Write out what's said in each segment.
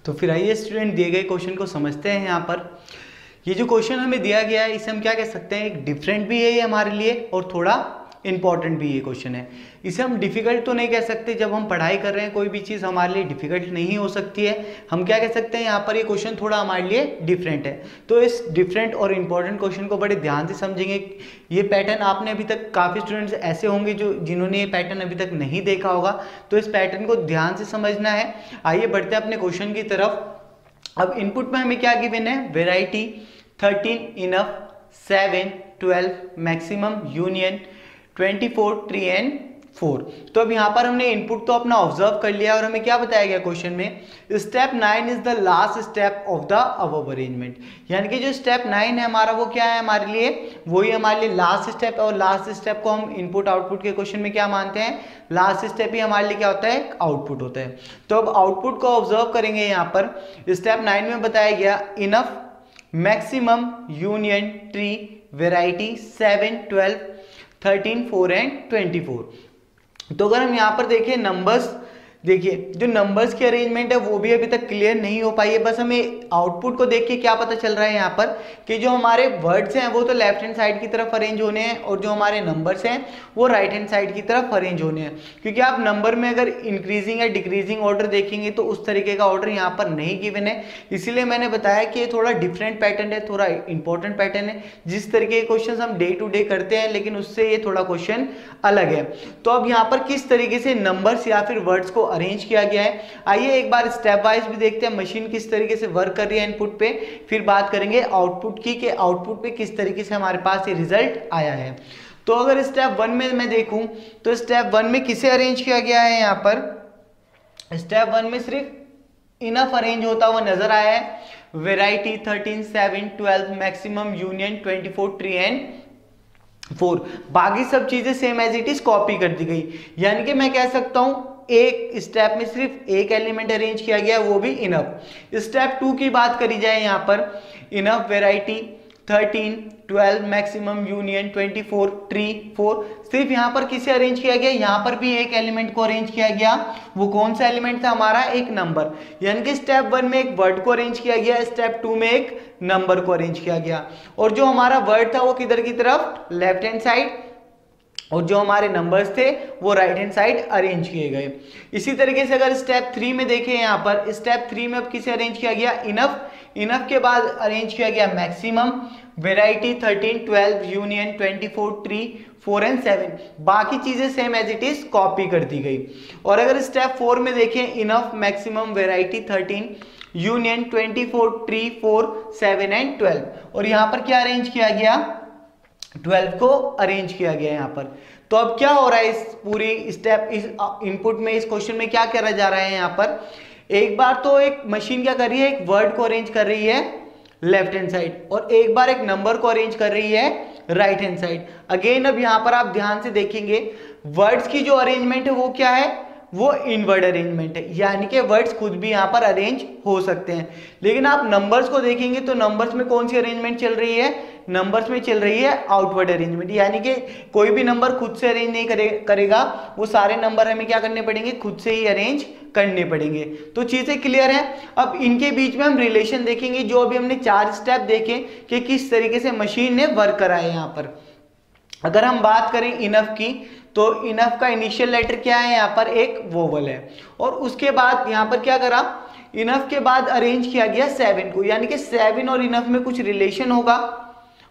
तो फिर आइए स्टूडेंट दिए गए क्वेश्चन को समझते हैं। यहाँ पर ये जो क्वेश्चन हमें दिया गया है इसे हम क्या कह सकते हैं, एक डिफरेंट भी है ये हमारे लिए और थोड़ा इंपॉर्टेंट भी ये क्वेश्चन है। इसे हम डिफिकल्ट तो नहीं कह सकते, जब हम पढ़ाई कर रहे हैं कोई भी चीज़ हमारे लिए डिफिकल्ट नहीं हो सकती है। हम क्या कह सकते हैं, यहाँ पर ये क्वेश्चन थोड़ा हमारे लिए डिफरेंट है। तो इस डिफरेंट और इंपॉर्टेंट क्वेश्चन को बड़े ध्यान से समझेंगे। ये पैटर्न आपने अभी तक, काफ़ी स्टूडेंट्स ऐसे होंगे जिन्होंने ये पैटर्न अभी तक नहीं देखा होगा, तो इस पैटर्न को ध्यान से समझना है। आइए बढ़ते हैं अपने क्वेश्चन की तरफ। अब इनपुट में हमें क्या गिवन है, variety 13 enough 7 12 maximum union 24 tree and 4। तो अब यहाँ पर हमने इनपुट तो अपना ऑब्जर्व कर लिया और हमें क्या बताया गया क्वेश्चन में, step 9 is the last step of the above arrangement. यानी कि जो स्टेप 9 है हमारा वो क्या है हमारे लिए, वही हमारे लिए लास्ट स्टेप है। और लास्ट स्टेप को हम इनपुट आउटपुट के क्वेश्चन में क्या मानते हैं, लास्ट स्टेप ही हमारे लिए क्या होता है, आउटपुट होता है। तो अब आउटपुट को ऑब्जर्व करेंगे। यहाँ पर स्टेप 9 में बताया गया enough maximum union tree variety 7 12 13 4 and 24। तो अगर हम यहाँ पर देखें नंबर्स, देखिए जो नंबर्स की अरेंजमेंट है वो भी अभी तक क्लियर नहीं हो पाई है। बस हमें आउटपुट को देख के क्या पता चल रहा है यहाँ पर कि जो हमारे वर्ड्स हैं वो तो लेफ्ट हैंड साइड की तरफ अरेंज होने हैं और जो हमारे नंबर्स हैं वो राइट हैंड साइड की तरफ अरेंज होने हैं। क्योंकि आप नंबर में अगर इंक्रीजिंग या डिक्रीजिंग ऑर्डर देखेंगे तो उस तरीके का ऑर्डर यहाँ पर नहीं गिवन है। इसीलिए मैंने बताया कि ये थोड़ा डिफरेंट पैटर्न है, थोड़ा इंपॉर्टेंट पैटर्न है। जिस तरीके के क्वेश्चन हम डे टू डे करते हैं लेकिन उससे ये थोड़ा क्वेश्चन अलग है। तो अब यहाँ पर किस तरीके से नंबर्स या फिर वर्ड्स को अरेंज किया गया है, आइए एक बार स्टेप वाइज भी देखते हैं मशीन किस तरीके से वर्क कर रही है इनपुट पे। फिर बात करेंगे आउटपुट की कि आउटपुट पे किस तरीके से हमारे पास ये रिजल्ट आया है। तो अगर स्टेप 1 में मैं देखूं तो स्टेप 1 में किसे अरेंज किया गया है, यहाँ पर स्टेप 1 में सिर्फ इनफ अरेंज होता हुआ नजर आया है। Variety 13 7 12 maximum union 24 tree and 4। बाकी सब चीजें same as it is copy कर दी गई। यानी कि मैं कह सकता हूं एक स्टेप में सिर्फ एक एलिमेंट अरेंज किया गया, वो भी इनफ। स्टेप 2 की बात करी जाए यहाँ पर, enough variety 13 12 maximum union 24 tree 4। सिर्फ यहाँ पर किसे अरेंज किया गया, यहाँ पर भी एक एलिमेंट को अरेंज किया गया। वो कौन सा एलिमेंट था हमारा, एक नंबर। यानी कि स्टेप 1 में एक वर्ड को अरेंज किया गया, स्टेप 2 में एक नंबर को अरेंज किया गया। और जो हमारा वर्ड था वो किधर की तरफ, लेफ्ट हैंड साइड, और जो हमारे नंबर्स थे वो राइट हैंड साइड अरेंज किए गए। इसी तरीके से अगर स्टेप 3 में देखें, यहाँ पर स्टेप 3 में अब किसे अरेंज किया गया, इनफ। इनफ के बाद अरेंज किया गया maximum, variety 13 12 union 24 tree 4 and 7। बाकी चीजें same as it is copy कर दी गई। और अगर स्टेप 4 में देखें, इनफ maximum variety 13 union 24 tree 4 7 and 12। और यहाँ पर क्या अरेंज किया गया, 12 को अरेंज किया गया यहाँ पर। तो अब क्या हो रहा है इस पूरी स्टेप, इस इनपुट में, इस क्वेश्चन में क्या करा जा रहा है यहाँ पर, एक बार तो एक मशीन क्या कर रही है, एक वर्ड को अरेंज कर रही है लेफ्ट हैंड साइड और एक बार एक नंबर को अरेंज कर रही है राइट हैंड साइड। अगेन अब यहाँ पर आप ध्यान से देखेंगे वर्ड्स की जो अरेंजमेंट है वो क्या है, वो इनवर्ड अरेंजमेंट है। यानी कि वर्ड्स खुद भी यहाँ पर अरेंज हो सकते हैं। लेकिन आप नंबर्स को देखेंगे तो नंबर्स में कौन सी अरेंजमेंट चल रही है, नंबर्स में चल रही है आउटवर्ड अरेंजमेंट। यानी कि कोई भी नंबर खुद से अरेंज नहीं करेगा, वो सारे नंबर हमें क्या करने पड़ेंगे, खुद से ही अरेंज करने पड़ेंगे। तो चीजें क्लियर है। अब इनके बीच में हम रिलेशन देखेंगे, जो अभी हमने 4 स्टेप देखे कि किस तरीके से मशीन ने वर्क करा है। यहाँ पर अगर हम बात करें इनफ की, तो इनफ का इनिशियल लेटर क्या है, यहाँ पर एक वोवल है। और उसके बाद यहाँ पर क्या करा, इनफ के बाद अरेंज किया गया 7 को। यानी कि 7 और इनफ में कुछ रिलेशन होगा,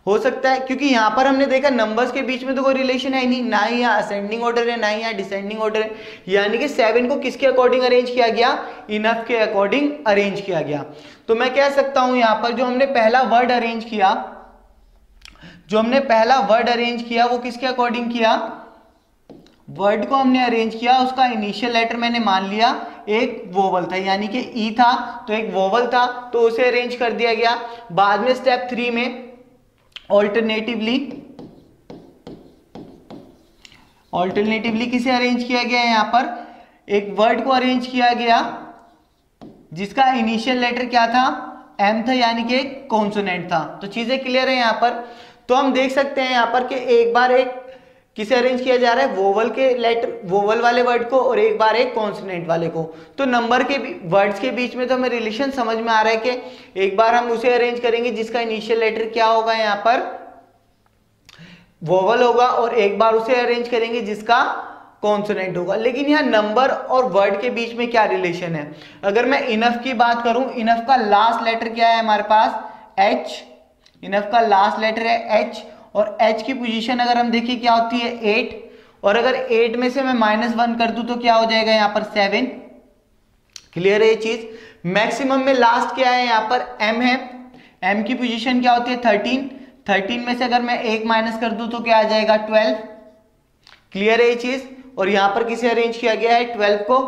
हो सकता है, क्योंकि यहाँ पर हमने देखा नंबर्स के बीच में तो कोई रिलेशन है नहीं, ना ही यहाँ असेंडिंग ऑर्डर है ना ही यहाँ डिसेंडिंग ऑर्डर है। यानी कि 7 को किसके अकॉर्डिंग अरेंज किया गया, इनफ के अकॉर्डिंग अरेंज किया गया। तो मैं कह सकता हूं यहाँ पर जो हमने पहला वर्ड अरेंज किया, वो किसके अकॉर्डिंग किया, वर्ड को हमने अरेंज किया, उसका इनिशियल लेटर मैंने मान लिया एक वोवल था, यानी कि ई था तो एक वोवल था तो उसे अरेंज कर दिया गया। बाद में स्टेप 3 में ऑल्टरनेटिवली किसे अरेंज किया गया, यहाँ पर एक वर्ड को अरेंज किया गया जिसका इनिशियल लेटर क्या था, एम था, यानी कि एक कॉन्सोनेंट था। तो चीजें क्लियर है यहाँ पर। तो हम देख सकते हैं यहाँ पर कि एक बार एक किसे अरेंज किया जा रहा है, वोवल के लेटर, वोवल वाले वर्ड को और एक बार एक कॉन्सोनेंट वाले को। तो नंबर के वर्ड्स के बीच में तो हमें रिलेशन समझ में आ रहा है कि एक बार हम उसे अरेंज करेंगे जिसका इनिशियल लेटर क्या होगा, यहाँ पर वोवल होगा, और एक बार उसे अरेंज करेंगे जिसका कॉन्सोनेंट होगा। लेकिन यहाँ नंबर और वर्ड के बीच में क्या रिलेशन है? अगर मैं इनफ की बात करूं, इनफ का लास्ट लेटर क्या है हमारे पास, एच। इनफ का लास्ट लेटर है एच, और एच की पोजीशन अगर हम देखिए क्या होती है, 8, और अगर 8 में से मैं -1 कर दूं तो क्या हो जाएगा यहाँ पर 7। क्लियर है ये चीज? मैक्सिमम में लास्ट क्या है यहाँ पर, एम है। एम की पोजीशन क्या होती है, 13। 13 में से अगर मैं 1 माइनस कर दूं तो क्या आ जाएगा, 12। क्लियर है ये चीज? और यहाँ पर किसे अरेंज किया गया है, 12 को।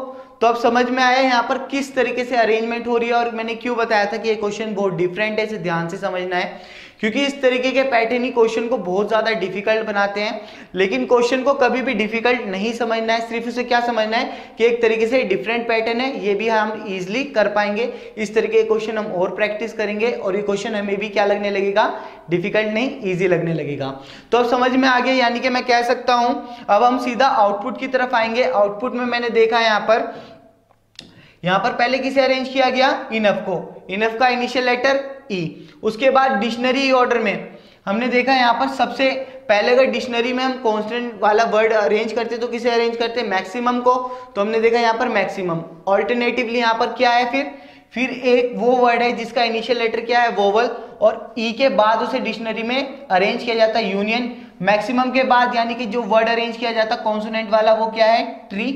तो अब समझ में आया यहाँ पर किस तरीके से अरेंजमेंट हो रही है, और मैंने क्यों बताया था कि ये क्वेश्चन बहुत डिफरेंट है, इसे ध्यान से समझना है, क्योंकि इस तरीके के पैटर्न ही क्वेश्चन को बहुत ज्यादा डिफिकल्ट बनाते हैं। लेकिन क्वेश्चन को कभी भी डिफिकल्ट नहीं समझना है, सिर्फ उसे क्या समझना है कि एक तरीके से डिफरेंट पैटर्न है, ये भी हम इजिली कर पाएंगे। इस तरीके के क्वेश्चन हम और प्रैक्टिस करेंगे और ये क्वेश्चन हमें भी क्या लगने लगेगा, डिफिकल्ट नहीं, ईजी लगने लगेगा। तो अब समझ में आ गया, यानी कि मैं कह सकता हूं अब हम सीधा आउटपुट की तरफ आएंगे। आउटपुट में मैंने देखा यहाँ पर पहले किसे अरेंज किया गया, इनफ को। इनफ का इनिशियल लेटर ई। उसके बाद डिक्शनरी ऑर्डर में हमने देखा यहाँ पर सबसे पहले अगर डिक्शनरी में हम कांस्टेंट वाला वर्ड अरेंज करते तो किसे अरेंज करते, मैक्सिमम को। तो हमने देखा यहाँ पर मैक्सिमम। ऑल्टरनेटिवली यहाँ पर क्या है, फिर एक वो वर्ड है जिसका इनिशियल लेटर क्या है, वोवल, और ई के बाद उसे डिक्शनरी में अरेंज किया जाता है, यूनियन। मैक्सिमम के बाद यानी कि जो वर्ड अरेंज किया जाता है कॉन्सोनेंट वाला, वो क्या है, ट्री।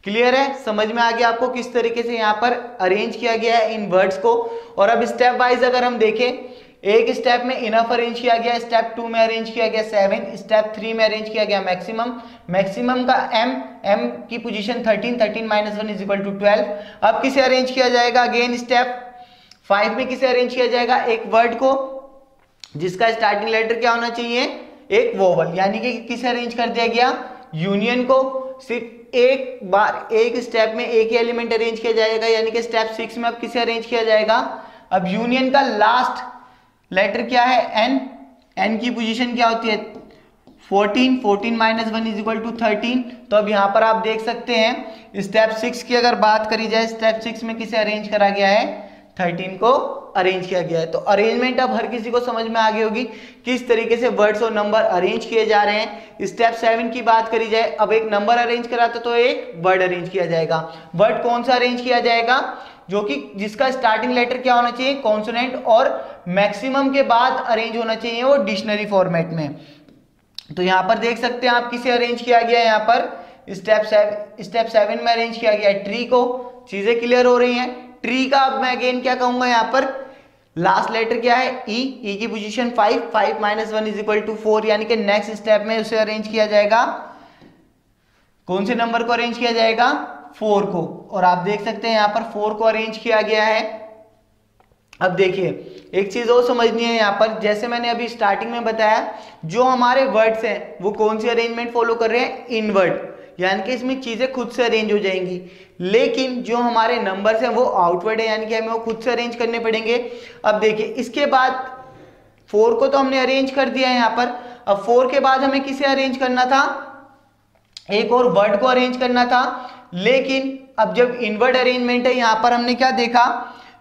क्लियर है? समझ में आ गया आपको किस तरीके से यहाँ पर अरेंज किया गया है इन वर्ड्स को। और अब स्टेप वाइज अगर हम देखें, एक स्टेप में इनफ अरेंज किया गया, स्टेप 2 में अरेंज किया गया 7, स्टेप 3 में अरेंज किया गया मैक्सिमम। मैक्सिमम का एम की पोजीशन 13, 13 - 1 = 12। अब किसे अरेंज किया जाएगा, अगेन स्टेप 5 में किसे अरेंज किया जाएगा, एक वर्ड को जिसका स्टार्टिंग लेटर क्या होना चाहिए, एक वोवल, यानी कि किसे अरेंज कर दिया गया, यूनियन को। सिर्फ एक बार एक स्टेप में एक ही एलिमेंट अरेंज किया जाएगा, यानी कि स्टेप 6 में अब किसे अरेंज किया जाएगा, अब यूनियन का लास्ट लेटर क्या है, एन। एन की पोजीशन क्या होती है, 14, 14 - 1 = 13। तो अब यहाँ पर आप देख सकते हैं स्टेप 6 की अगर बात करी जाए, स्टेप 6 में किसे अरेंज करा गया है, 13 को अरेंज किया गया है। तो अरेंजमेंट अब हर किसी को समझ में आ गई होगी किस तरीके से वर्ड्स और नंबर अरेंज किए जा रहे हैं। स्टेप 7 की बात करी जाए, अब एक नंबर अरेंज कराता तो एक वर्ड अरेंज किया जाएगा। वर्ड कौन सा अरेंज किया जाएगा, जो कि जिसका स्टार्टिंग लेटर क्या होना चाहिए, कॉन्सोनेंट, और मैक्सिमम के बाद अरेंज होना चाहिए वो डिक्शनरी फॉर्मेट में। तो यहाँ पर देख सकते हैं आप किसे अरेंज किया गया है, यहाँ पर स्टेप 7 में अरेंज किया गया है ट्री को। चीजें क्लियर हो रही हैं? ट्री का अब मैं अगेन क्या कहूंगा, यहाँ पर लास्ट लेटर क्या है, ई की पोजीशन 5, 5 - 1 = 4, यानी कि नेक्स्ट स्टेप में उसे अरेंज किया जाएगा, कौन से नंबर को अरेंज किया जाएगा, 4 को। और आप देख सकते हैं यहाँ पर 4 को अरेंज किया गया है। अब देखिए एक चीज और समझनी है यहाँ पर, जैसे मैंने अभी स्टार्टिंग में बताया, जो हमारे वर्ड्स हैं वो कौन सी अरेंजमेंट फॉलो कर रहे हैं, इनवर्ड, यानी कि इसमें चीजें खुद से अरेंज हो जाएंगी। लेकिन जो हमारे नंबर्स हैं वो आउटवर्ड है, यानी कि हमें वो खुद से अरेंज करने पड़ेंगे। अब देखिए इसके बाद 4 को तो हमने अरेंज कर दिया है यहाँ पर। अब 4 के बाद हमें किसे अरेंज करना था, एक और वर्ड को अरेंज करना था। लेकिन अब जब इनवर्ड अरेंजमेंट है, यहाँ पर हमने क्या देखा,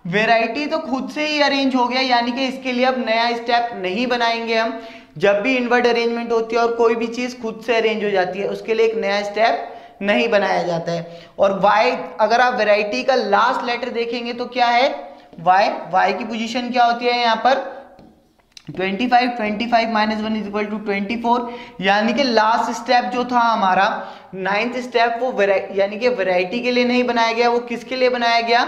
वैरायटी तो खुद से ही अरेंज हो गया, यानी कि इसके लिए अब नया स्टेप नहीं बनाएंगे हम। जब भी इनवर्ड अरेंजमेंट होती है और कोई भी चीज खुद से अरेंज हो जाती है, उसके लिए एक नया स्टेप नहीं बनाया जाता है। और वाई, अगर आप वैरायटी का लास्ट लेटर देखेंगे तो क्या है, वाई। वाई की पोजीशन क्या होती है यहाँ पर, 25, 25 - 1 = 24, यानी कि लास्ट स्टेप जो था हमारा 9th स्टेप, वो यानी कि वैरायटी के लिए नहीं बनाया गया, वो किसके लिए बनाया गया,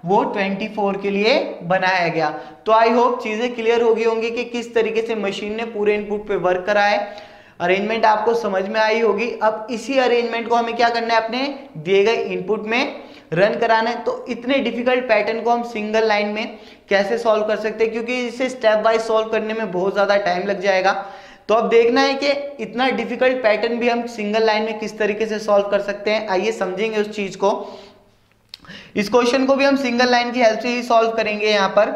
वो 24 के लिए बनाया गया। तो आई होप चीजें क्लियर हो गई होंगी कि किस तरीके से मशीन ने पूरे इनपुट पे वर्क करा है। अरेंजमेंट आपको समझ में आई होगी। अब इसी अरेंजमेंट को हमें क्या करना है, अपने दिए गए इनपुट में रन कराना है। तो इतने डिफिकल्ट पैटर्न को हम सिंगल लाइन में कैसे सॉल्व कर सकते हैं, क्योंकि इसे स्टेप बाय सॉल्व करने में बहुत ज्यादा टाइम लग जाएगा। तो अब देखना है कि इतना डिफिकल्ट पैटर्न भी हम सिंगल लाइन में किस तरीके से सॉल्व कर सकते हैं। आइए समझेंगे उस चीज को। इस क्वेश्चन को भी हम सिंगल लाइन की हेल्प से ही सॉल्व करेंगे। यहाँ पर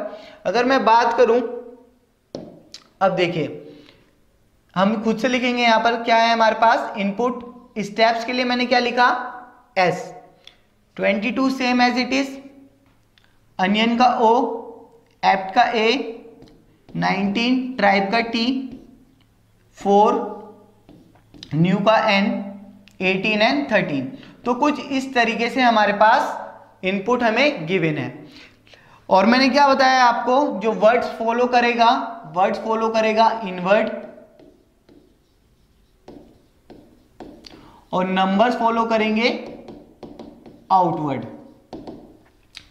अगर मैं बात करूं, अब देखिए हम खुद से लिखेंगे यहाँ पर क्या है हमारे पास इनपुट। स्टेप्स के लिए मैंने क्या लिखा S, 22 same as it is, onion का O, एप्ट का A, 19 ट्राइब का T, 4 न्यू का N, 18 एंड 13। तो कुछ इस तरीके से हमारे पास इनपुट हमें गिवन है। और मैंने क्या बताया आपको, जो वर्ड्स फॉलो करेगा इनवर्ड और नंबर्स फॉलो करेंगे आउटवर्ड।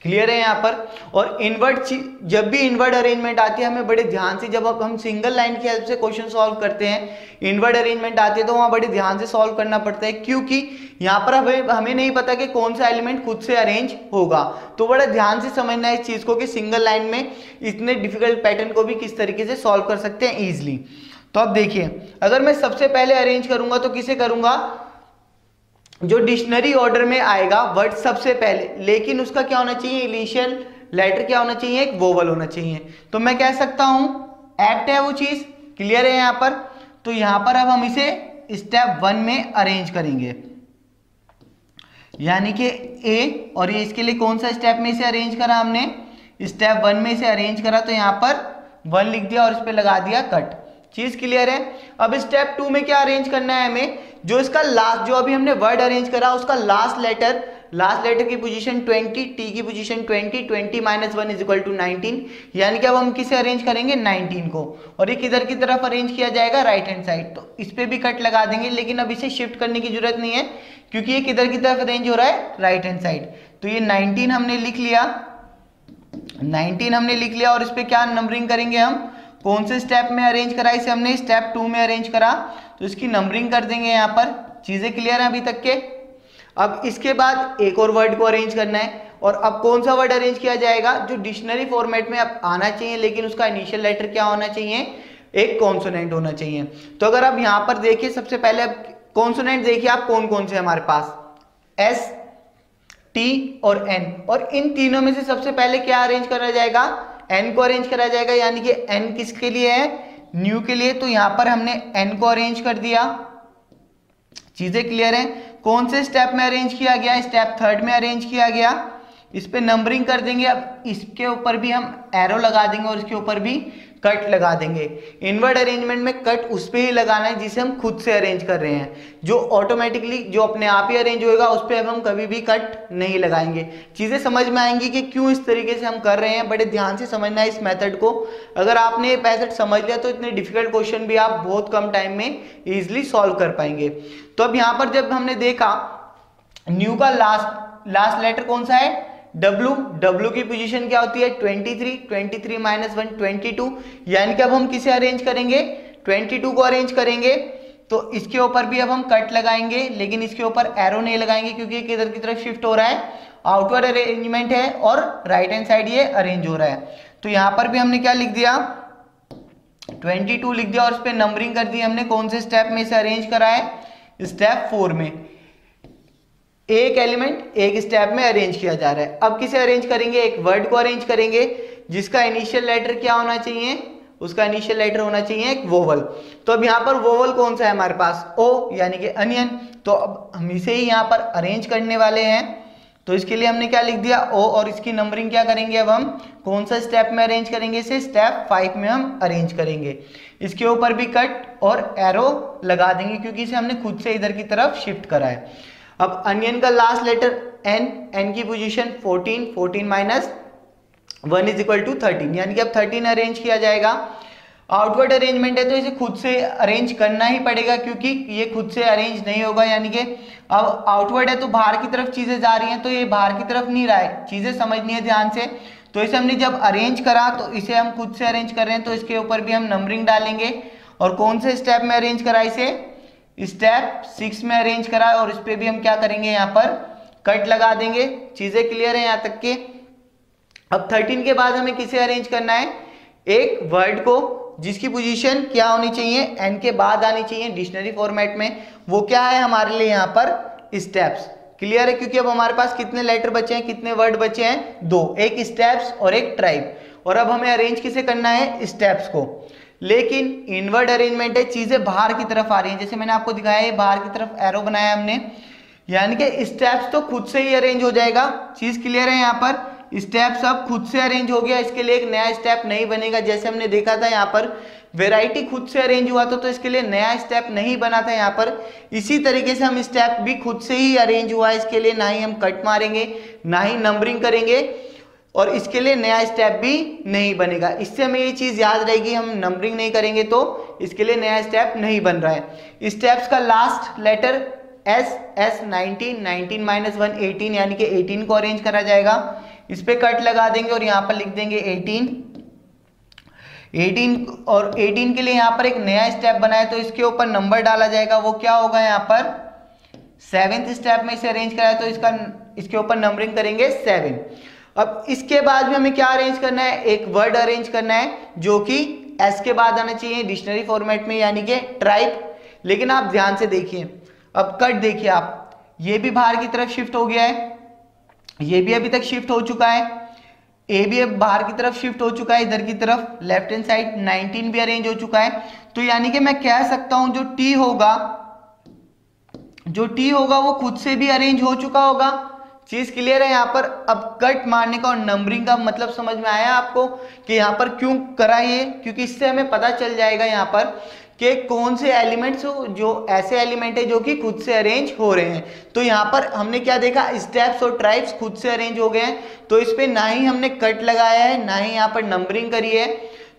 क्लियर है यहाँ पर। और इनवर्ड, जब भी इनवर्ड अरेंजमेंट आती है हमें बड़े ध्यान से, जब हम सिंगल लाइन की हेल्प से क्वेश्चन सॉल्व करते हैं, इनवर्ड अरेंजमेंट आती है तो वहां बड़े ध्यान से सॉल्व करना पड़ता है, क्योंकि यहाँ पर हमें नहीं पता कि कौन सा एलिमेंट खुद से अरेंज होगा। तो बड़ा ध्यान से समझना है इस चीज को कि सिंगल लाइन में इतने डिफिकल्ट पैटर्न को भी किस तरीके से सॉल्व कर सकते हैं ईजिली। तो अब देखिए, अगर मैं सबसे पहले अरेंज करूंगा तो किसे करूंगा, जो डिक्शनरी ऑर्डर में आएगा वर्ड सबसे पहले, लेकिन उसका क्या होना चाहिए, इनिशियल लेटर क्या होना चाहिए, एक वोवल होना चाहिए। तो मैं कह सकता हूं एप्ट है वो चीज। क्लियर है यहाँ पर। तो यहां पर अब हम इसे स्टेप 1 में अरेंज करेंगे, यानी कि ए, और ये इसके लिए कौन सा स्टेप में इसे अरेंज करा हमने, स्टेप 1 में इसे अरेंज करा। तो यहां पर 1 लिख दिया और इस पे लगा दिया कट। चीज क्लियर है। अब स्टेप 2 में क्या अरेंज करना है हमें, जो इसका लास्ट, जो अभी हमने वर्ड अरेंज करा उसका लास्ट लेटर की पोजीशन 20, टी की पोजीशन 20, 20 - 1 = 19, यानी कि अब हम किसे अरेंज करेंगे 19 को, और ये किधर की तरफ अरेंज किया जाएगा, राइट हैंड साइड। तो इस पे भी कट लगा देंगे, लेकिन अब इसे शिफ्ट करने की जरूरत नहीं है क्योंकि ये किधर की तरफ अरेंज हो रहा है, राइट हैंड साइड। तो ये 19 हमने लिख लिया, 19 हमने लिख लिया, और इस पे क्या नंबरिंग करेंगे हम, कौन से स्टेप में अरेंज करा इसे हमने, स्टेप 2 में अरेंज करा, तो इसकी नंबरिंग कर देंगे यहाँ पर। चीजें क्लियर है अभी तक के। अब इसके बाद एक और वर्ड को अरेंज करना है, और अब कौन सा वर्ड अरेंज किया जाएगा, जो डिक्शनरी फॉर्मेट में अब आना चाहिए, लेकिन उसका इनिशियल लेटर क्या होना चाहिए, एक कॉन्सोनेंट होना चाहिए। तो अगर आप यहाँ पर देखिए, सबसे पहले अब कॉन्सोनेंट देखिए आप कौन कौन से हमारे पास, एस, टी और एन, और इन तीनों में से सबसे पहले क्या अरेंज करा जाएगा, एन को अरेंज करा जाएगा, यानी कि एन किसके लिए है, न्यू के लिए। तो यहां पर हमने एन को अरेंज कर दिया। चीजें क्लियर है। कौन से स्टेप में अरेंज किया गया, स्टेप 3 में अरेंज किया गया। इस पे नंबरिंग कर देंगे। अब इसके ऊपर भी हम एरो लगा देंगे और इसके ऊपर भी कट लगा देंगे। इनवर्ड अरेंजमेंट में कट उस पे ही लगाना है जिसे हम खुद से अरेंज कर रहे हैं, जो ऑटोमेटिकली जो अपने आप ही अरेंज होएगा उस पे हम कभी भी कट नहीं लगाएंगे। चीजें समझ में आएंगी कि क्यों इस तरीके से हम कर रहे हैं। बड़े ध्यान से समझना है इस मेथड को। अगर आपने ये मेथड समझ लिया तो इतने डिफिकल्ट क्वेश्चन भी आप बहुत कम टाइम में इजिली सॉल्व कर पाएंगे। तो अब यहाँ पर जब हमने देखा न्यू का लास्ट लेटर कौन सा है, W की पोजीशन क्या होती है 23, 23 - 1 22, यानी कि अब हम किसे अरेंज करेंगे 22 को अरेंज करेंगे। तो इसके ऊपर भी अब हम कट लगाएंगे, लेकिन इसके ऊपर एरो नहीं लगाएंगे क्योंकि किधर की तरफ शिफ्ट हो रहा है, आउटवर्ड अरेंजमेंट है और राइट हैंड साइड ये अरेंज हो रहा है। तो यहां पर भी हमने क्या लिख दिया 22 लिख दिया और इस पे नंबरिंग कर दी हमने। कौन से स्टेप में इसे अरेंज करा है, स्टेप 4 में। एक एलिमेंट एक स्टेप में अरेंज किया जा रहा है। अब किसे अरेंज करेंगे, एक वर्ड को अरेंज करेंगे जिसका इनिशियल लेटर क्या होना चाहिए, उसका इनिशियल लेटर होना चाहिए एक वोवल। तो अब यहाँ पर वोवल कौन सा है हमारे पास, ओ, यानी कि अनियन। तो अब हम इसे ही यहाँ पर अरेंज करने वाले हैं। तो इसके लिए हमने क्या लिख दिया ओ, और इसकी नंबरिंग क्या करेंगे, अब हम कौन सा स्टेप में अरेंज करेंगे, इसे स्टेप 5 में हम अरेंज करेंगे। इसके ऊपर भी कट और एरो लगा देंगे क्योंकि इसे हमने खुद से इधर की तरफ शिफ्ट करा है। अब अनियन का लास्ट लेटर एन की पोजीशन 14, 14 - 1 = 13, यानी कि अब 13 अरेंज किया जाएगा। आउटवर्ड अरेंजमेंट है तो इसे खुद से अरेंज करना ही पड़ेगा क्योंकि ये खुद से अरेंज नहीं होगा, यानी कि अब आउटवर्ड है तो बाहर की तरफ चीजें जा रही हैं, तो ये बाहर की तरफ नहीं रहा है। चीजें समझनी है ध्यान से। तो इसे हमने जब अरेंज करा तो इसे हम खुद से अरेंज कर रहे हैं, तो इसके ऊपर भी हम नंबरिंग डालेंगे। और कौन से स्टेप में अरेंज करा, इसे स्टेप 6 में अरेंज करा है, और इस पे भी हम क्या करेंगे, यहाँ पर कट लगा देंगे। चीजें क्लियर है यहाँ तक के। अब 13 के बाद हमें किसे अरेंज करना है, एक वर्ड को जिसकी पोजीशन क्या होनी चाहिए, एन के बाद आनी चाहिए डिक्शनरी फॉर्मेट में। वो क्या है हमारे लिए यहाँ पर स्टेप्स। क्लियर है, क्योंकि अब हमारे पास कितने लेटर बचे हैं, कितने वर्ड बचे हैं, 2, एक स्टेप्स और एक ट्राइब। और अब हमें अरेंज किसे करना है, स्टेप्स को। लेकिन इनवर्ड अरेंजमेंट है, चीजें बाहर की तरफ आ रही हैं, जैसे मैंने आपको दिखाया है बाहर की तरफ एरो बनाया हमने, यानी कि स्टेप्स तो खुद से ही अरेंज हो जाएगा। चीज क्लियर है, यहाँ पर स्टेप्स अब खुद से अरेंज हो गया, इसके लिए एक नया स्टेप नहीं बनेगा। जैसे हमने देखा था यहाँ पर वेराइटी खुद से अरेंज हुआ था, तो इसके लिए नया स्टेप नहीं बना था यहाँ पर। इसी तरीके से हम स्टेप भी खुद से ही अरेंज हुआ है, इसके लिए ना ही हम कट मारेंगे ना ही नंबरिंग करेंगे, और इसके लिए नया स्टेप भी नहीं बनेगा। इससे हमें ये चीज याद रहेगी, हम नंबरिंग नहीं करेंगे तो इसके लिए नया स्टेप नहीं बन रहा है। स्टेप्स का लास्ट लेटर एस 19 माइनस 1 18, यानी कि 18 को अरेंज करा जाएगा। इस पे कट लगा देंगे और यहाँ पर लिख देंगे 18 और 18 के लिए यहाँ पर एक नया स्टेप बना है, तो इसके ऊपर नंबर डाला जाएगा। वो क्या होगा, यहाँ पर 7th स्टेप में इसे अरेंज कराया, तो इसके ऊपर नंबरिंग करेंगे 7। अब इसके बाद में हमें क्या अरेंज करना है, एक वर्ड अरेंज करना है जो कि एस के बाद आना चाहिए डिक्शनरी फॉर्मेट में, यानी कि ट्राइब। लेकिन आप ध्यान से देखिए, अब कट देखिए आप, ये भी बाहर की तरफ शिफ्ट हो गया है, ये भी अभी तक शिफ्ट हो चुका है, ए भी अब बाहर की तरफ शिफ्ट हो चुका है, इधर की तरफ लेफ्ट हैंड साइड 19 भी अरेंज हो चुका है। तो यानी कि मैं कह सकता हूं जो टी होगा वो खुद से भी अरेंज हो चुका होगा। चीज क्लियर है यहाँ पर। अब कट मारने का और नंबरिंग का मतलब समझ में आया आपको कि यहाँ पर क्यों करा ये, क्योंकि इससे हमें पता चल जाएगा यहाँ पर कि कौन से एलिमेंट्स जो ऐसे एलिमेंट है जो कि खुद से अरेंज हो रहे हैं। तो यहाँ पर हमने क्या देखा, स्टेप्स और ट्राइब्स खुद से अरेंज हो गए हैं, तो इस पे ना ही हमने कट लगाया है ना ही यहाँ पर नंबरिंग करी है।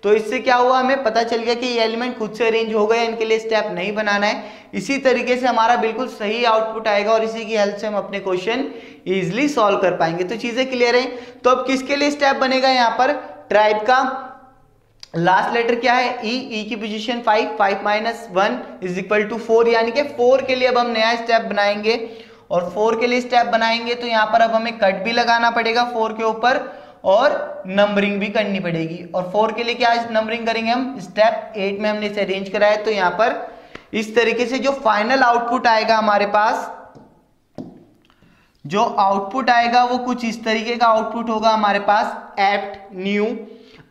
तो इससे क्या हुआ, हमें पता चल गया कि ये एलिमेंट खुद से अरेंज हो गए, इनके लिए स्टेप नहीं बनाना है। इसी तरीके से हमारा बिल्कुल सही आउटपुट आएगा और इसी की हेल्प से हम अपने क्वेश्चन इजिली सॉल्व कर पाएंगे। तो चीजें क्लियर है। तो अब किसके लिए स्टेप बनेगा, यहाँ पर ट्राइब का लास्ट लेटर क्या है, ई की position 5 minus 1 is equal to 4, यानी कि 4 के लिए अब हम नया स्टेप बनाएंगे। और 4 के लिए स्टेप बनाएंगे तो यहाँ पर अब हमें कट भी लगाना पड़ेगा 4 के ऊपर और नंबरिंग भी करनी पड़ेगी। और 4 के लिए क्या नंबरिंग करेंगे हम, स्टेप 8 में हमने इसे अरेंज करा है। तो यहाँ पर इस तरीके से जो फाइनल आउटपुट आएगा हमारे पास, जो आउटपुट आएगा वो कुछ इस तरीके का आउटपुट होगा हमारे पास, apt, new,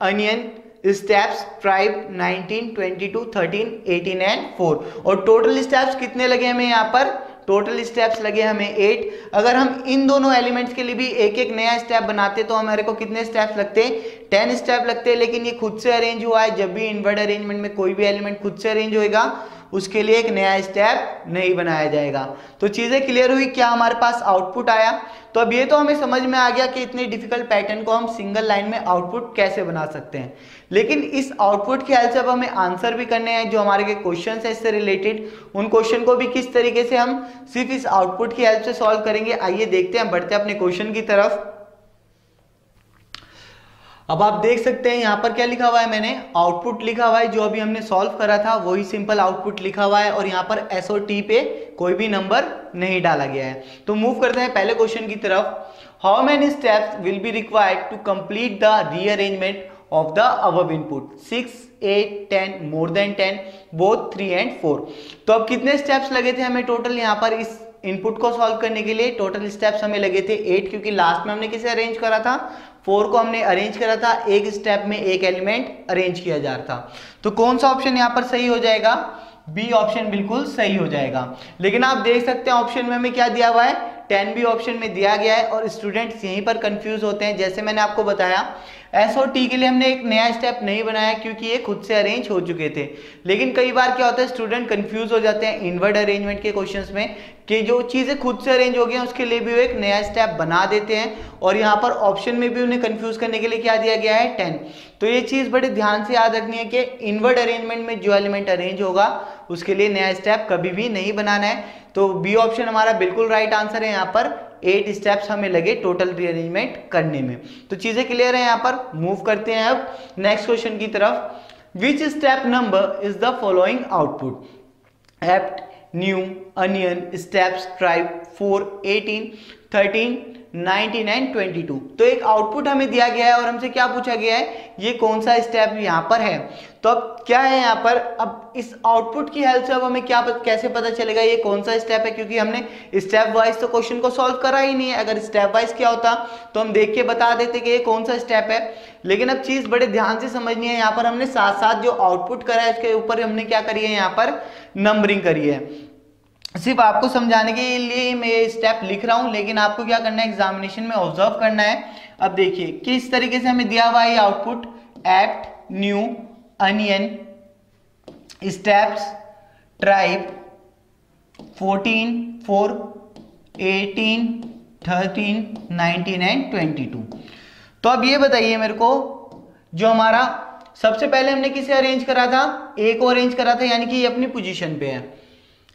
onion, steps, tribe, 19, 22, 13, 18 and 4। और टोटल स्टेप्स कितने लगे हमें यहाँ पर, टोटल स्टेप्स लगे हमें 8। अगर हम इन दोनों एलिमेंट्स के लिए भी एक एक नया स्टेप बनाते तो हमारे को कितने स्टेप्स लगते, 10 स्टेप लगते। लेकिन ये खुद से अरेंज हुआ है, जब भी इनवर्ड अरेंजमेंट में कोई भी एलिमेंट खुद से अरेंज होएगा उसके लिए एक नया स्टेप नहीं बनाया जाएगा। तो चीजें क्लियर हुई, क्या हमारे पास आउटपुट आया। तो अब ये तो हमें समझ में आ गया कि इतने डिफिकल्ट पैटर्न को हम सिंगल लाइन में आउटपुट कैसे बना सकते हैं। लेकिन इस आउटपुट की हेल्प से अब हमें आंसर भी करने हैं, जो हमारे के क्वेश्चन है इससे रिलेटेड, उन क्वेश्चन को भी किस तरीके से हम सिर्फ इस आउटपुट की हेल्प से सॉल्व करेंगे। आइए देखते हैं, बढ़ते हैं अपने क्वेश्चन की तरफ। अब आप देख सकते हैं यहाँ पर क्या लिखा हुआ है, मैंने आउटपुट लिखा हुआ है, जो अभी हमने सॉल्व करा था वही सिंपल आउटपुट लिखा हुआ है। और यहाँ पर एस और टी पे कोई भी नंबर नहीं डाला गया है। तो मूव करते हैं पहले क्वेश्चन की तरफ। How many steps will be required to complete the rearrangement of the above input, 6, 8, 10, more than 10, both 3 and 4। तो अब कितने स्टेप्स लगे थे हमें टोटल यहाँ पर इस इनपुट को सॉल्व करने के लिए, टोटल स्टेप्स हमें लगे थे 8, क्योंकि लास्ट में हमने किसे अरेंज करा था, 4 को हमने अरेंज करा था, एक स्टेप में एक एलिमेंट अरेंज किया जा रहा था। तो कौन सा ऑप्शन यहाँ पर सही हो जाएगा, बी ऑप्शन बिल्कुल सही हो जाएगा। लेकिन आप देख सकते हैं ऑप्शन में हमें क्या दिया हुआ है, 10 भी ऑप्शन में दिया गया है और स्टूडेंट्स यहीं पर कंफ्यूज होते हैं। जैसे मैंने आपको बताया एस और टी के लिए हमने एक नया स्टेप नहीं बनाया क्योंकि ये खुद से अरेंज हो चुके थे। लेकिन कई बार क्या होता है, स्टूडेंट कंफ्यूज हो जाते हैं इनवर्ड अरेंजमेंट के क्वेश्चंस में कि जो चीज़ें खुद से अरेंज हो गई हैं उसके लिए भी वो एक नया स्टेप बना देते हैं। और यहाँ पर ऑप्शन में भी उन्हें कंफ्यूज करने के लिए क्या दिया गया है, 10। तो ये चीज़ बड़े ध्यान से याद रखनी है कि इनवर्ड अरेंजमेंट में जो एलिमेंट अरेंज होगा उसके लिए नया स्टेप कभी भी नहीं बनाना है। तो बी ऑप्शन हमारा बिल्कुल राइट आंसर है। यहाँ पर 8 स्टेप्स हमें लगे टोटल रीअरेंजमेंट करने में। तो चीजें क्लियर है। यहाँ पर मूव करते हैं अब नेक्स्ट क्वेश्चन की तरफ। Which step number is the following output, apt, new, onion, steps, tribe, 4, 18, 13, 19 and 22। तो एक आउटपुट हमें दिया गया है और हमसे क्या पूछा गया है, ये कौन सा स्टेप यहाँ पर है। तो अब क्या है यहाँ पर, अब इस आउटपुट की हेल्प से अब हमें कैसे पता चलेगा ये कौन सा स्टेप है, क्योंकि हमने स्टेप वाइज तो क्वेश्चन को सॉल्व करा ही नहीं है। अगर स्टेप वाइज क्या होता तो हम देख के बता देते कि ये कौन सा स्टेप है। लेकिन अब चीज बड़े ध्यान से समझनी है, यहाँ पर हमने साथ साथ जो आउटपुट करा है उसके ऊपर हमने क्या करी है, यहाँ पर नंबरिंग करी है। सिर्फ आपको समझाने के लिए मैं ये स्टेप लिख रहा हूं, लेकिन आपको क्या करना है, एग्जामिनेशन में ऑब्जर्व करना है। अब देखिए किस तरीके से हमें दिया हुआ है output, eight, new, onion, steps, tribe, 14, 4, 18, 13, 19 and 22। तो अब ये बताइए मेरे को, जो हमारा सबसे पहले हमने किसे अरेंज करा था, ए को अरेंज करा था, यानी कि ये अपनी पोजीशन पे है।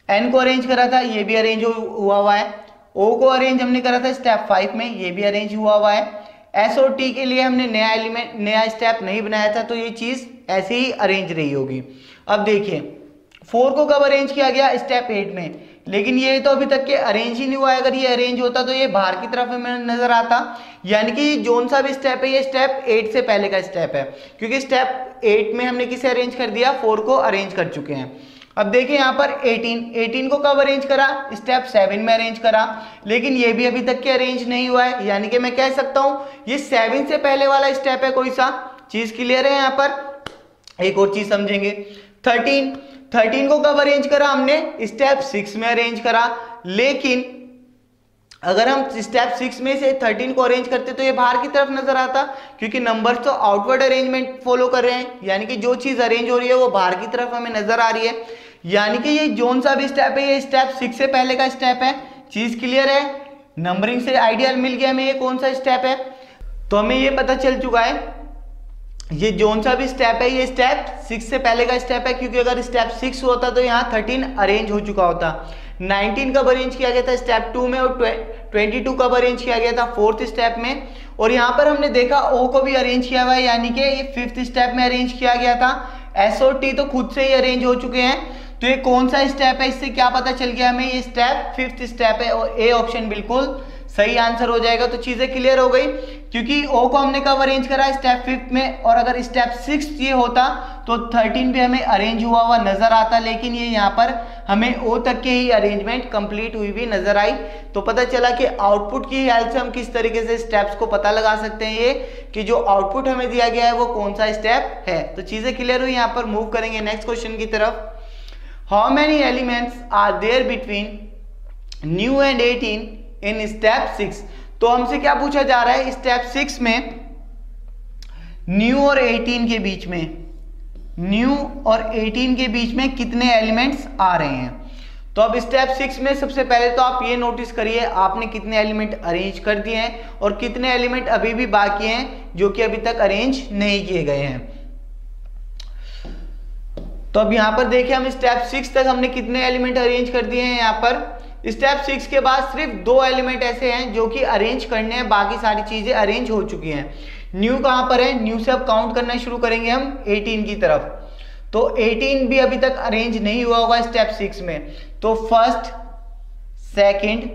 एन को अरेंज करा था, ये भी अरेंज हुआ हुआ है। ओ को अरेंज हमने करा था स्टेप 5 में, ये भी अरेंज हुआ हुआ है। एस और टी के लिए हमने नया स्टेप नहीं बनाया था, तो ये चीज ऐसे ही अरेंज रही होगी। अब देखिए 4 को कब अरेंज किया गया, स्टेप 8 में, लेकिन ये तो अभी तक के अरेंज ही नहीं हुआ है। अगर ये अरेंज होता तो ये बाहर की तरफ हमें नजर आता, यानी कि जोन सा भी स्टेप है ये स्टेप 8 से पहले का स्टेप है, क्योंकि स्टेप 8 में हमने किसे अरेंज कर दिया, 4 को अरेंज कर चुके हैं। अब देखिए यहाँ पर 18 को कब अरेंज करा, स्टेप 7 में अरेंज करा, लेकिन ये भी अभी तक के अरेंज नहीं हुआ है, यानी कि मैं कह सकता हूं ये 7 से पहले वाला स्टेप है कोई सा। चीज क्लियर है यहाँ पर। एक और चीज समझेंगे, 13 को कब अरेंज करा हमने, स्टेप 6 में अरेंज करा, लेकिन अगर हम स्टेप 6 में से 13 को अरेंज करते तो ये बाहर की तरफ नजर आता, क्योंकि नंबर्स तो आउटवर्ड अरेंजमेंट फॉलो कर रहे हैं, यानी कि जो चीज अरेंज हो रही है वो बाहर की तरफ हमें नजर आ रही है। यानी कि ये जोन सा भी स्टेप है ये स्टेप 6 से पहले का स्टेप है। चीज क्लियर है, नंबरिंग से आइडिया मिल गया हमें ये कौन सा स्टेप है। तो हमें ये पता चल चुका है ये जोन सा भी स्टेप है ये स्टेप 6 से पहले का स्टेप है, क्योंकि अगर स्टेप 6 होता तो यहाँ 13 अरेंज हो चुका होता। 19 कब अरेंज किया गया था, स्टेप 2 में, और 22 कब अरेंज किया गया था, 4th स्टेप में। और यहाँ पर हमने देखा ओ को भी अरेंज किया हुआ है, यानी कि ये 5th स्टेप में अरेंज किया गया था। एस और टी तो खुद से ही अरेंज हो चुके हैं, तो ये कौन सा स्टेप है, इससे क्या पता चल गया हमें, ये स्टेप 5th स्टेप है, और ए ऑप्शन बिल्कुल सही आंसर हो जाएगा। तो चीजें क्लियर हो गई, क्योंकि ओ को हमने कब अरेंज करा, स्टेप 5 में, और अगर स्टेप 6 ये होता तो 13 भी हमें अरेंज हुआ हुआ नजर आता, लेकिन ये यहाँ पर हमें ओ तक के ही अरेंजमेंट कंप्लीट हुई भी नजर आई। तो पता चला कि आउटपुट की हेल्प से हम किस तरीके से स्टेप्स को पता लगा सकते हैं, ये कि जो आउटपुट हमें दिया गया है वो कौन सा स्टेप है। तो चीजें क्लियर हुई, यहाँ पर मूव करेंगे नेक्स्ट क्वेश्चन की तरफ। How many elements are there between new and 18 in step 6। तो हमसे क्या पूछा जा रहा है, स्टेप 6 में न्यू और 18 के बीच में, न्यू और 18 के बीच में कितने एलिमेंट्स आ रहे हैं। तो अब स्टेप 6 में सबसे पहले तो आप ये नोटिस करिए आपने कितने एलिमेंट अरेंज कर दिए हैं और कितने एलिमेंट अभी भी बाकी हैं जो कि अभी तक अरेंज नहीं किए गए हैं। तो अब यहां पर देखिए हम स्टेप 6 तक हमने कितने एलिमेंट अरेंज कर दिए हैं। यहाँ पर स्टेप 6 के बाद सिर्फ 2 एलिमेंट ऐसे हैं जो कि अरेंज करने हैं, बाकी सारी चीजें अरेंज हो चुकी हैं। न्यू कहां पर है, न्यू से अब काउंट करना शुरू करेंगे हम 18 की तरफ। तो 18 भी अभी तक अरेंज नहीं हुआ होगा स्टेप 6 में। तो फर्स्ट, सेकंड,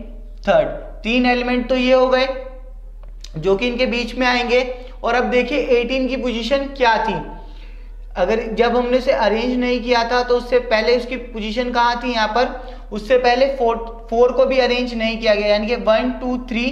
थर्ड, 3 एलिमेंट तो ये हो गए जो कि इनके बीच में आएंगे। और अब देखिए 18 की पोजीशन क्या थी, अगर जब हमने उसे अरेंज नहीं किया था तो उससे पहले उसकी पोजीशन कहाँ थी, यहाँ पर उससे पहले 4 को भी अरेंज नहीं किया गया, यानी कि 1 2 3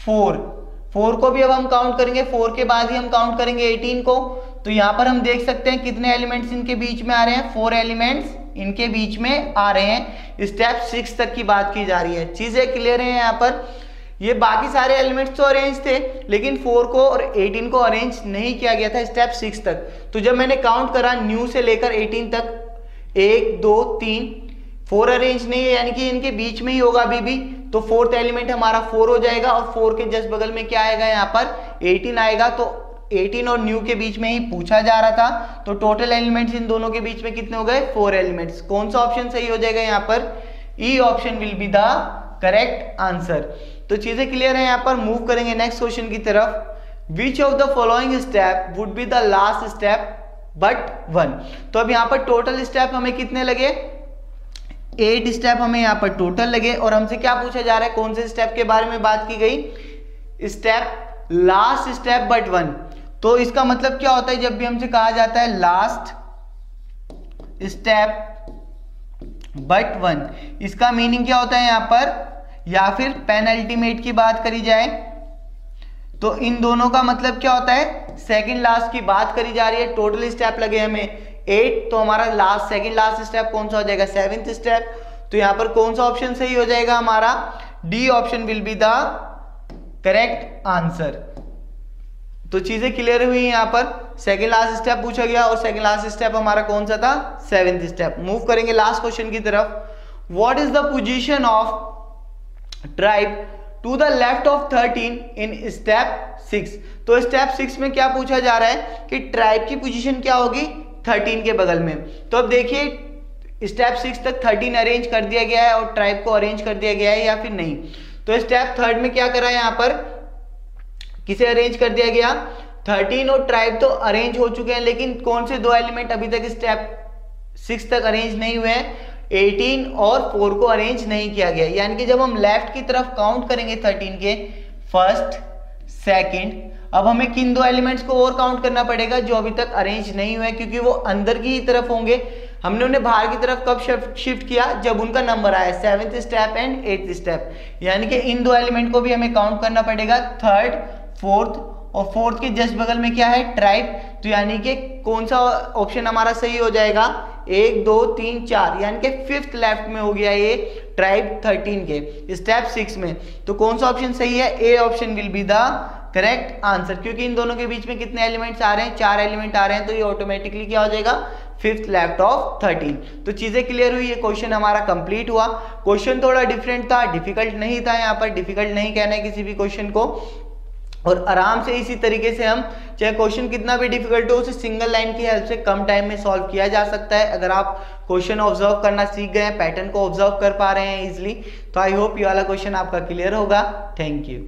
4 को भी अब हम काउंट करेंगे, 4 के बाद ही हम काउंट करेंगे 18 को। तो यहाँ पर हम देख सकते हैं कितने एलिमेंट्स इनके बीच में आ रहे हैं, 4 एलिमेंट्स इनके बीच में आ रहे हैं। स्टेप 6 तक की बात की जा रही है। चीजें क्लियर है यहाँ पर। ये बाकी सारे एलिमेंट्स तो अरेंज थे लेकिन 4 को और 18 को अरेंज नहीं किया गया था स्टेप 6 तक। तो जब मैंने काउंट करा न्यू से लेकर 18 तक, 1 2 3 4 अरेंज नहीं है, यानी कि इनके बीच में ही होगा अभी भी। तो 4th एलिमेंट हमारा 4 हो जाएगा और 4 के जस्ट बगल में क्या आएगा, यहाँ पर 18 आएगा। तो 18 और न्यू के बीच में ही पूछा जा रहा था, तो टोटल एलिमेंट्स इन दोनों के बीच में कितने हो गए, 4 एलिमेंट्स। कौन सा ऑप्शन सही हो जाएगा यहाँ पर, E option will be the correct answer. तो चीजें क्लियर है। यहाँ पर मूव करेंगे नेक्स्ट क्वेश्चन की तरफ। Which of the following step would be the last step but 1। तो अब यहाँ पर टोटल स्टेप हमें कितने लगे, 8 स्टेप हमें यहाँ पर टोटल लगे। और हमसे क्या पूछा जा रहा है, कौन से स्टेप के बारे में बात की गई, स्टेप लास्ट स्टेप बट 1। तो इसका मतलब क्या होता है, जब भी हमसे कहा जाता है लास्ट स्टेप बट वन, इसका मीनिंग क्या होता है यहाँ पर, या फिर पेनल्टीमेट की बात करी जाए तो इन दोनों का मतलब क्या होता है, सेकंड लास्ट की बात करी जा रही है। टोटल स्टेप लगे हमें 8, तो हमारा लास्ट सेकंड लास्ट स्टेप कौन सा हो जाएगा, 7th स्टेप। तो यहां पर कौन सा ऑप्शन सही हो जाएगा हमारा, D option will be the correct answer. तो चीजें क्लियर हुई यहां पर, सेकंड लास्ट स्टेप पूछा गया और सेकंड लास्ट स्टेप हमारा कौन सा था, 7th स्टेप। मूव करेंगे लास्ट क्वेश्चन की तरफ। What is the position of tribe to the left of 13 in step 6। तो स्टेप 6 में क्या पूछा जा रहा है कि ट्राइब की पोजीशन क्या होगी, 13 के बगल में। तो अब देखिए स्टेप 6 तक 13 अरेंज कर दिया गया है और ट्राइब को अरेंज कर दिया गया है या फिर नहीं। तो स्टेप 3 में क्या करा है, यहाँ पर किसे अरेंज कर दिया गया, 13 और ट्राइब तो अरेंज हो चुके हैं, लेकिन कौन से 2 एलिमेंट अभी तक स्टेप 6 तक अरेंज नहीं हुए हैं, 18 और 4 को अरेंज नहीं किया गया। यानी कि जब हम लेफ्ट की तरफ काउंट करेंगे 13 के, फर्स्ट सेकंड, अब हमें किन 2 एलिमेंट्स को और काउंट करना पड़ेगा जो अभी तक अरेंज नहीं हुए, क्योंकि वो अंदर की तरफ होंगे। हमने उन्हें बाहर की तरफ कब शिफ्ट किया, जब उनका नंबर आया 7th step and 8th step. यानी कि इन 2 एलिमेंट को भी हमें काउंट करना पड़ेगा, 3rd 4th, और 4th के जस्ट बगल में क्या है, ट्राइब। तो यानी कि कौन सा ऑप्शन हमारा सही हो जाएगा, 1 2 3 4, यानी कि 5th लेफ्ट में हो गया ये ट्राइब 13 के स्टेप 6 में। तो कौन सा ऑप्शन सही है, A option will be the correct answer, क्योंकि इन दोनों के बीच में कितने एलिमेंट्स आ रहे हैं, 4 एलिमेंट आ रहे हैं। तो ये ऑटोमेटिकली क्या हो जाएगा, 5th लेफ्ट ऑफ 13। तो चीजें क्लियर हुई, ये क्वेश्चन हमारा कंप्लीट हुआ। क्वेश्चन थोड़ा डिफरेंट था, डिफिकल्ट नहीं था, यहाँ पर डिफिकल्ट नहीं कहना है किसी भी क्वेश्चन को, और आराम से इसी तरीके से हम चाहे क्वेश्चन कितना भी डिफिकल्ट हो उसे सिंगल लाइन की हेल्प से कम टाइम में सॉल्व किया जा सकता है। अगर आप क्वेश्चन ऑब्जर्व करना सीख गए हैं, पैटर्न को ऑब्जर्व कर पा रहे हैं इजिली, तो आई होप ये वाला क्वेश्चन आपका क्लियर होगा। Thank you.